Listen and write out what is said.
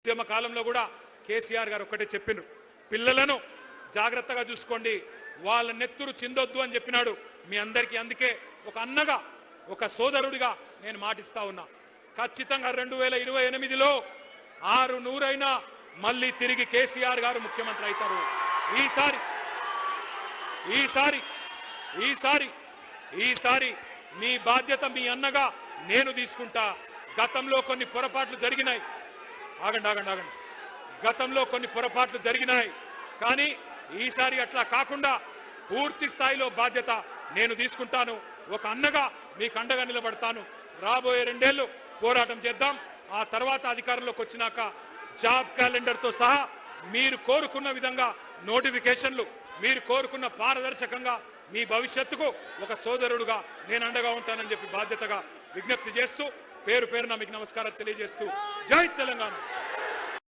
ఉద్యమ కాలంలో కూడా కేసీఆర్ గారు ఒక్కటే చెప్పిండ్రు, పిల్లలను జాగ్రత్తగా చూసుకోండి, వాళ్ళ నెత్తురు చిందొద్దు అని చెప్పినాడు మీ అందరికీ. అందుకే ఒక అన్నగా ఒక సోదరుడిగా నేను మాటిస్తా ఉన్నా, ఖచ్చితంగా 2028లో 600 మళ్ళీ తిరిగి కేసీఆర్ గారు ముఖ్యమంత్రి అవుతారు. ఈసారి మీ బాధ్యత మీ అన్నగా నేను తీసుకుంటా. గతంలో కొన్ని పొరపాట్లు జరిగినాయి, ఆగండి, గతంలో కొన్ని పొరపాట్లు జరిగినాయి, కానీ ఈసారి అట్లా కాకుండా పూర్తి స్థాయిలో బాధ్యత నేను తీసుకుంటాను. ఒక అన్నగా మీకు అండగా నిలబడతాను. రాబోయే 2 ఏళ్లు పోరాటం చేద్దాం. ఆ తర్వాత అధికారంలోకి వచ్చినాక జాబ్ క్యాలెండర్తో సహా మీరు కోరుకున్న విధంగా నోటిఫికేషన్లు, మీరు కోరుకున్న పారదర్శకంగా మీ భవిష్యత్తుకు ఒక సోదరుడుగా నేను అండగా ఉంటానని చెప్పి బాధ్యతగా విజ్ఞప్తి చేస్తూ పేరు పేరున మీకు నమస్కారం తెలియజేస్తూ జై తెలంగాణ.